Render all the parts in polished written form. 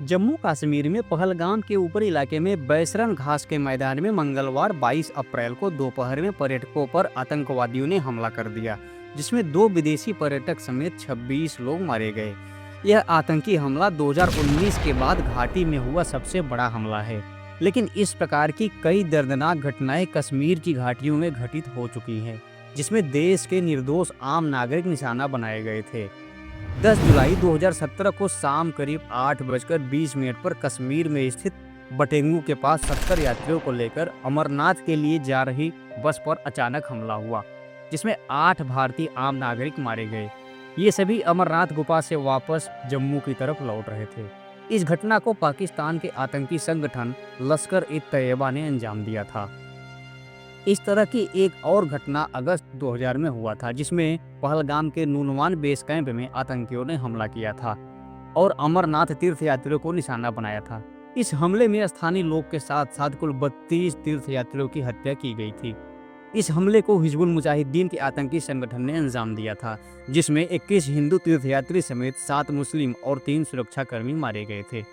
जम्मू कश्मीर में पहलगाम के ऊपरी इलाके में बैसरन घास के मैदान में मंगलवार 22 अप्रैल को दोपहर में पर्यटकों पर आतंकवादियों ने हमला कर दिया, जिसमें 2 विदेशी पर्यटक समेत 26 लोग मारे गए। यह आतंकी हमला 2019 के बाद घाटी में हुआ सबसे बड़ा हमला है, लेकिन इस प्रकार की कई दर्दनाक घटनाएं कश्मीर की घाटियों में घटित हो चुकी हैं, जिसमें देश के निर्दोष आम नागरिक निशाना बनाए गए थे। 10 जुलाई 2017 को शाम करीब 8:20 पर कश्मीर में स्थित बटेंगू के पास 70 यात्रियों को लेकर अमरनाथ के लिए जा रही बस पर अचानक हमला हुआ, जिसमें 8 भारतीय आम नागरिक मारे गए। ये सभी अमरनाथ गुफा से वापस जम्मू की तरफ लौट रहे थे। इस घटना को पाकिस्तान के आतंकी संगठन लश्कर-ए-तैयबा ने अंजाम दिया था। इस तरह की एक और घटना अगस्त 2000 में हुआ था, जिसमें पहलगाम के नूनवान बेस कैंप में आतंकियों ने हमला किया था और अमरनाथ तीर्थयात्रियों को निशाना बनाया था। इस हमले में स्थानीय लोग के साथ साथ कुल 32 तीर्थयात्रियों की हत्या की गई थी। इस हमले को हिजबुल मुजाहिदीन के आतंकी संगठन ने अंजाम दिया था, जिसमें 21 हिंदू तीर्थयात्री समेत 7 मुस्लिम और 3 सुरक्षाकर्मी मारे गए थे।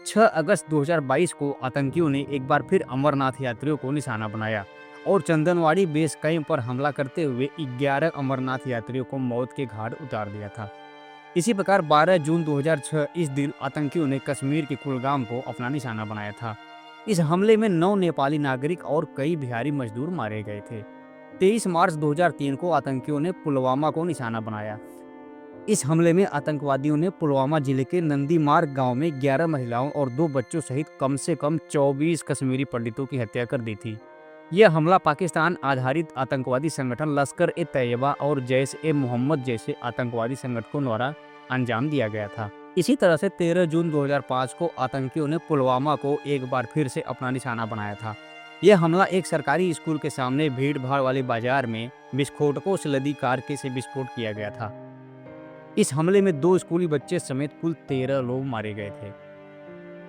6 अगस्त 2022 को आतंकियों ने एक बार फिर अमरनाथ यात्रियों को निशाना बनाया और चंदनवाड़ी बेस कैंप पर हमला करते हुए 11 अमरनाथ यात्रियों को मौत के घाट उतार दिया था। इसी प्रकार 12 जून 2006 इस दिन आतंकियों ने कश्मीर के कुलगाम को अपना निशाना बनाया था। इस हमले में 9 नेपाली नागरिक और कई बिहारी मजदूर मारे गए थे। 23 मार्च 2003 को आतंकियों ने पुलवामा को निशाना बनाया। इस हमले में आतंकवादियों ने पुलवामा जिले के नंदीमार्ग गांव में 11 महिलाओं और 2 बच्चों सहित कम से कम 24 कश्मीरी पंडितों की हत्या कर दी थी। यह हमला पाकिस्तान आधारित आतंकवादी संगठन लश्कर-ए-तैयबा और जैश-ए-मोहम्मद जैसे आतंकवादी संगठनों द्वारा अंजाम दिया गया था। इसी तरह से 13 जून 2005 को आतंकियों ने पुलवामा को एक बार फिर से अपना निशाना बनाया था। यह हमला एक सरकारी स्कूल के सामने भीड़-भाड़ वाले बाजार में विस्फोटकों से लदी कार से विस्फोट किया गया था। इस हमले में 2 स्कूली बच्चे समेत कुल 13 लोग मारे गए थे।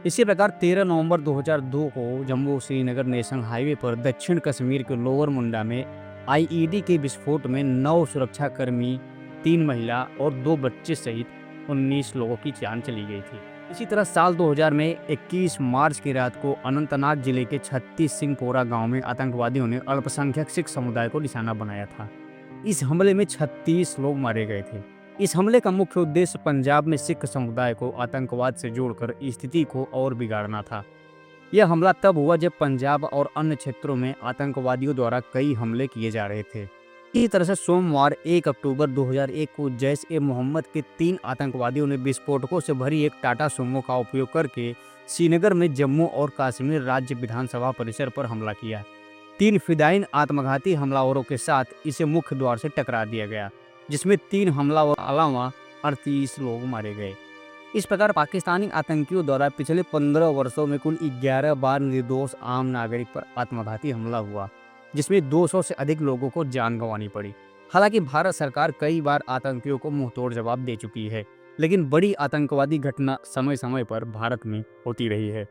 इसी प्रकार 13 नवंबर 2002 को जम्मू श्रीनगर नेशनल हाईवे पर दक्षिण कश्मीर के लोअर मुंडा में आईईडी के विस्फोट में 9 सुरक्षाकर्मी, 3 महिला और 2 बच्चे सहित 19 लोगों की जान चली गई थी। इसी तरह साल 2000 में 21 मार्च की रात को अनंतनाग जिले के 36 सिंहपोरा गांव में आतंकवादियों ने अल्पसंख्यक सिख समुदाय को निशाना बनाया था। इस हमले में 36 लोग मारे गए थे। इस हमले का मुख्य उद्देश्य पंजाब में सिख समुदाय को आतंकवाद से जोड़कर स्थिति को और बिगाड़ना था। यह हमला तब हुआ जब पंजाब और अन्य क्षेत्रों में आतंकवादियों द्वारा कई हमले किए जा रहे थे। इसी तरह से सोमवार 1 अक्टूबर 2001 को जैश-ए-मोहम्मद के 3 आतंकवादियों ने विस्फोटकों से भरी एक टाटा सुमो का उपयोग करके श्रीनगर में जम्मू और कश्मीर राज्य विधानसभा परिसर पर हमला किया। 3 फिदायीन आत्मघाती हमलावरों के साथ इसे मुख्य द्वार से टकरा दिया गया, जिसमें 3 हमलावर अलावा 38 लोग मारे गए। इस प्रकार पाकिस्तानी आतंकियों द्वारा पिछले 15 वर्षों में कुल 11 बार निर्दोष आम नागरिक पर आत्मघाती हमला हुआ, जिसमें 200 से अधिक लोगों को जान गंवानी पड़ी। हालांकि भारत सरकार कई बार आतंकियों को मुंहतोड़ जवाब दे चुकी है, लेकिन बड़ी आतंकवादी घटना समय समय पर भारत में होती रही है।